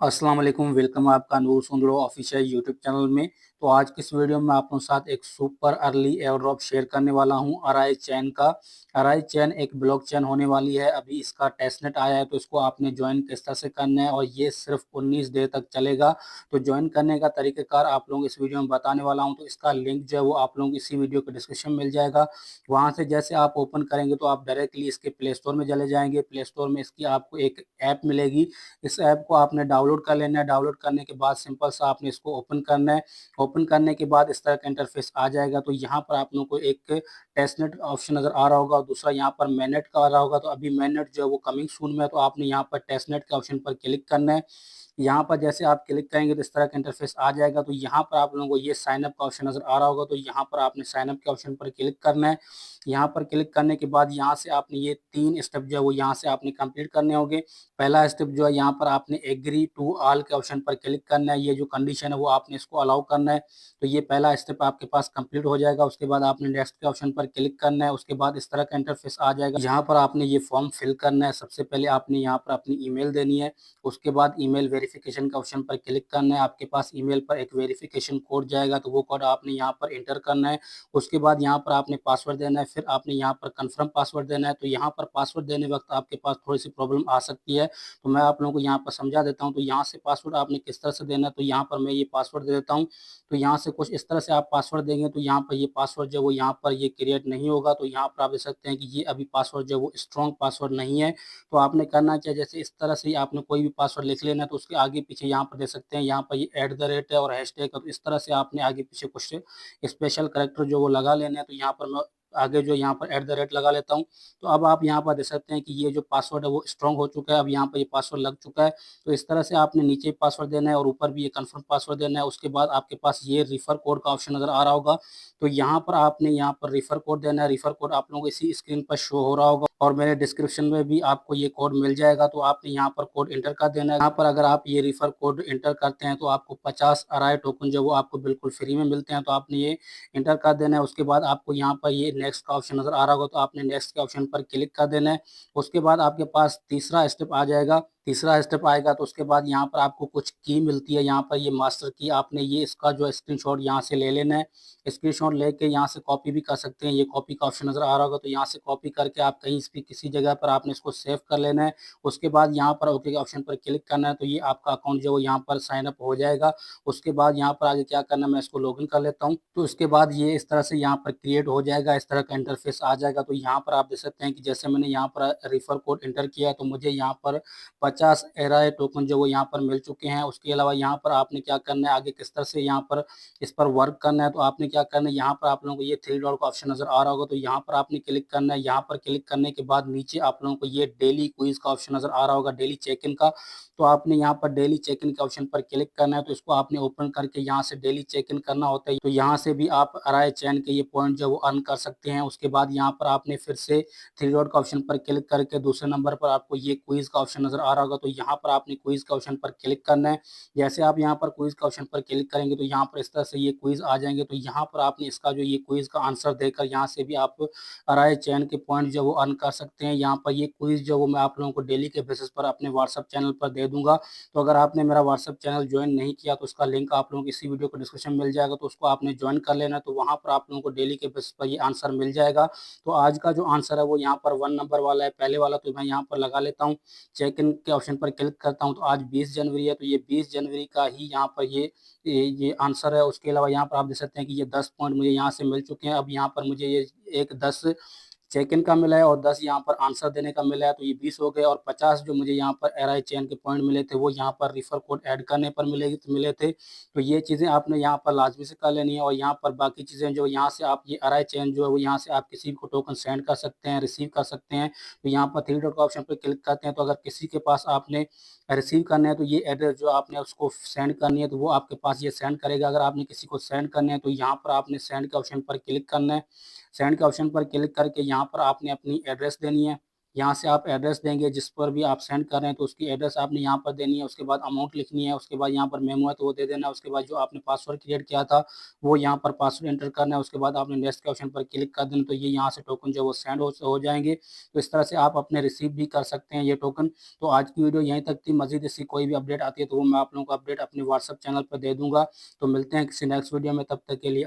अस्सलाम वालेकुम, वेलकम है आपका नूर सुंदरो ऑफिशियल यूट्यूब चैनल में। तो आज की इस वीडियो में आप लोगों के साथ एक super early air drop share करने वाला हूं अराई चैन का। अराई चैन एक ब्लॉक चैन होने वाली है, अभी इसका टेस्टनेट आया है तो इसको आपने ज्वाइन किस तरह से करना है और ये सिर्फ 19 देर तक चलेगा। तो ज्वाइन करने का तरीक़ाकार आप लोगों को इस वीडियो में बताने वाला हूँ। तो इसका लिंक जो है वो आप लोगों को इसी वीडियो के डिस्क्रिप्शन में मिल जाएगा। वहाँ से जैसे आप ओपन करेंगे तो आप डायरेक्टली इसके प्ले स्टोर में चले जाएंगे। प्ले स्टोर में इसकी आपको एक ऐप मिलेगी। इस ऐप को आपने डाउनलोड कर लेना है। डाउनलोड करने के बाद सिंपल सा आपने इसको ओपन करना है। ओपन करने के बाद इस तरह का इंटरफेस आ जाएगा। तो यहाँ पर आप लोगों को एक टेस्टनेट ऑप्शन नज़र आ रहा होगा और दूसरा यहाँ पर मैननेट का आ रहा होगा। तो अभी मैननेट जो है वो कमिंग सून में है, तो आपने यहाँ पर टेस्टनेट के ऑप्शन पर क्लिक करना है। यहाँ पर जैसे आप क्लिक करेंगे तो इस तरह का इंटरफेस आ जाएगा। तो यहाँ पर आप लोगों को ये साइन अप का ऑप्शन नज़र आ रहा होगा। तो यहाँ पर आपने साइन अप के ऑप्शन पर क्लिक करना है। यहाँ पर क्लिक करने के बाद यहाँ से आपने ये 3 स्टेप जो है वो यहाँ से आपने कंप्लीट करने होंगे। पहला स्टेप जो है यहाँ पर आपने एग्री टू ऑल के ऑप्शन पर क्लिक करना है। ये जो कंडीशन है वो आपने इसको अलाउ करना है। तो ये पहला स्टेप आपके पास कंप्लीट हो जाएगा। उसके बाद आपने नेक्स्ट के ऑप्शन पर क्लिक करना है। उसके बाद इस तरह का इंटरफेस आ जाएगा। यहाँ पर आपने ये फॉर्म फिल करना है। सबसे पहले आपने यहाँ पर अपनी ईमेल देनी है। उसके बाद ईमेल वेरिफिकेशन के ऑप्शन पर क्लिक करना है। आपके पास ईमेल पर एक वेरिफिकेशन कोड जाएगा, तो वो कोड आपने यहाँ पर एंटर करना है। उसके बाद यहाँ पर आपने पासवर्ड देना है। फिर आपने यहाँ पर कंफर्म पासवर्ड देना है। तो यहाँ पर पासवर्ड देने वक्त आपके पास थोड़ी सी प्रॉब्लम आ सकती है, तो मैं आप लोगों को यहाँ पर समझा देता हूँ। तो यहाँ से पासवर्ड आपने किस तरह से देना है, तो यहाँ पर मैं ये पासवर्ड दे देता हूँ। तो यहाँ से कुछ इस तरह से आप पासवर्ड देंगे तो यहाँ पर ये पासवर्ड जो है वो यहाँ पर ये क्रिएट नहीं होगा। तो यहाँ पर आप देख सकते हैं कि ये अभी पासवर्ड जो है वो स्ट्रॉन्ग पासवर्ड नहीं है। तो आपने करना चाहिए जैसे इस तरह से ही आपने कोई भी पासवर्ड लिख लेना है, तो उसके आगे पीछे यहाँ पर देख सकते हैं, यहाँ पर ये एट द रेट है और हैशटैग है। तो इस तरह से आपने आगे पीछे कुछ स्पेशल करैक्टर जो वो लगा लेने हैं। तो यहाँ पर मैं आगे जो यहाँ पर एट द रेट लगा लेता हूँ। तो अब आप यहाँ पर देख सकते हैं कि ये जो पासवर्ड है वो स्ट्रॉन्ग हो चुका है। अब यहाँ पर ये पासवर्ड लग चुका है। तो इस तरह से आपने नीचे पासवर्ड देना है और ऊपर भी ये कंफर्म पासवर्ड देना है। उसके बाद आपके पास ये रिफर कोड का ऑप्शन नज़र आ रहा होगा। तो यहाँ पर आपने यहाँ पर रिफर कोड देना है। रिफर कोड आप लोगों को इसी स्क्रीन पर शो हो रहा होगा और मेरे डिस्क्रिप्शन में भी आपको ये कोड मिल जाएगा। तो आपने यहाँ पर कोड एंटर कर देना है। यहाँ पर अगर आप ये रिफर कोड एंटर करते हैं तो आपको 50 अराई टोकन जो वो आपको बिल्कुल फ्री में मिलते हैं। तो आपने ये एंटर कर देना है। उसके बाद आपको यहाँ पर ये नेक्स्ट का ऑप्शन नज़र आ रहा होगा, तो आपने नेक्स्ट के ऑप्शन पर क्लिक कर देना है। उसके बाद आपके पास तीसरा स्टेप आ जाएगा। तीसरा स्टेप आएगा तो उसके बाद यहाँ पर आपको कुछ की मिलती है। यहाँ पर ये मास्टर की आपने ये इसका जो स्क्रीनशॉट यहाँ से ले लेना है। स्क्रीनशॉट लेके यहाँ से कॉपी भी कर सकते हैं। ये कॉपी का ऑप्शन नज़र आ रहा होगा, तो यहाँ से कॉपी करके आप कहीं भी किसी जगह पर आपने इसको सेव कर लेना है। उसके बाद यहाँ पर ओके के ऑप्शन पर क्लिक करना है। तो ये आपका अकाउंट जो है यहाँ पर साइन अप हो जाएगा। उसके बाद यहाँ पर आगे क्या करना है, मैं इसको लॉगिन कर लेता हूँ। तो उसके बाद ये इस तरह से यहाँ पर क्रिएट हो जाएगा, इस तरह का इंटरफेस आ जाएगा। तो यहाँ पर आप देख सकते हैं कि जैसे मैंने यहाँ पर रिफर कोड एंटर किया तो मुझे यहाँ पर 50 एराई टोकन जो वो यहाँ पर मिल चुके हैं। उसके अलावा यहाँ पर आपने क्या करना है, आगे किस तरह से यहाँ पर इस पर वर्क करना है, तो आपने क्या करना है, यहाँ पर आप लोगों को ये 3 डॉट का ऑप्शन नज़र आ रहा होगा। तो यहाँ पर आपने क्लिक करना है। यहाँ पर क्लिक करने के बाद नीचे आप लोगों को ये डेली क्विज़ का ऑप्शन नज़र आ रहा होगा, डेली चेक इन का। तो आपने यहाँ पर डेली चेक इन के ऑप्शन पर क्लिक करना है। तो इसको आपने ओपन करके यहाँ से डेली चेक इन करना होता है। तो यहाँ से भी आप अराई चैन के ये पॉइंट जो वो अर्न कर सकते हैं। उसके बाद यहाँ पर आपने फिर से 3 डॉट का ऑप्शन पर क्लिक करके दूसरे नंबर पर आपको ये क्विज़ का ऑप्शन नज़र आ रहा होगा। तो यहाँ पर आपने क्विज़ के ऑप्शन पर क्लिक करना है। जैसे आप यहाँ पर क्विज़ के ऑप्शन पर क्लिक करेंगे तो यहाँ पर इस तरह से ये क्विज़ आ जाएँगे। तो यहाँ पर आपने इसका जो ये क्विज़ का आंसर देकर यहाँ से भी आप अराई चैन के पॉइंट जो वो अर्न कर सकते हैं। यहाँ पर ये क्विज़ जो वो मैं आप लोगों को डेली के बेसिस पर अपने व्हाट्सएप चैनल पर दे दूँगा। तो अगर आपने मेरा व्हाट्सएप चैनल जॉइन नहीं किया तो उसका लिंक आप लोगों को इसी वीडियो को डिस्क्रिप्शन में मिल जाएगा। तो उसको आपने जॉइन कर लेना है। तो वहाँ पर आप लोगों को डेली के बेसिस पर ये आंसर मिल जाएगा। तो आज का जो आंसर है वो यहाँ पर 1 नंबर वाला है, पहले वाला। तो मैं यहाँ पर लगा लेता हूँ, चेक इन के ऑप्शन पर क्लिक करता हूँ। तो आज 20 जनवरी है, तो ये 20 जनवरी का ही यहाँ पर ये आंसर है। उसके अलावा यहाँ पर आप देख सकते हैं कि ये 10 पॉइंट मुझे यहाँ से मिल चुके हैं। अब यहाँ पर मुझे ये एक 10 चेक इन का मिला है और 10 यहाँ पर आंसर देने का मिला है। तो ये 20 हो गए और 50 जो मुझे यहाँ पर एराई चैन के पॉइंट मिले थे वो यहाँ पर रिफर कोड ऐड करने पर मिले थे। तो ये चीज़ें आपने यहाँ पर लाजमी से कर लेनी है। और यहाँ पर बाकी चीज़ें जो यहाँ से आप ये एराई चैन जो है वो यहाँ से आप किसी को टोकन सेंड कर सकते हैं, रिसीव कर सकते हैं। तो यहाँ पर 3 डॉट का ऑप्शन पर क्लिक करते हैं। तो अगर किसी के पास आपने रिसीव करना है तो ये एड्रेस जो आपने उसको सेंड करनी है तो वो आपके पास ये सेंड करेगा। अगर आपने किसी को सेंड करना है तो यहाँ पर आपने सेंड के ऑप्शन पर क्लिक करना है। सेंड के ऑप्शन पर क्लिक करके यहाँ पर आपने अपनी एड्रेस देनी है। यहाँ से आप एड्रेस देंगे जिस पर भी आप सेंड कर रहे हैं, तो उसकी एड्रेस आपने यहाँ पर देनी है। उसके बाद अमाउंट लिखनी है, उसके बाद यहाँ पर मेमो है तो वो दे देना है। उसके बाद जो आपने पासवर्ड क्रिएट किया था, वो यहाँ पर पासवर्ड एंटर करना है। उसके बाद आपने नेक्स्ट के ऑप्शन पर क्लिक कर देना, तो ये यहाँ से टोकन जो है वो सेंड हो जाएँगे। तो इस तरह से आप अपने रिसीव भी कर सकते हैं ये टोकन। तो आज की वीडियो यहीं तक थी। मज़ीद इसकी कोई भी अपडेट आती है तो वो मैं आप लोगों को अपडेट अपने व्हाट्सएप चैनल पर दे दूँगा। तो मिलते हैं किसी नेक्स्ट वीडियो में, तब तक के लिए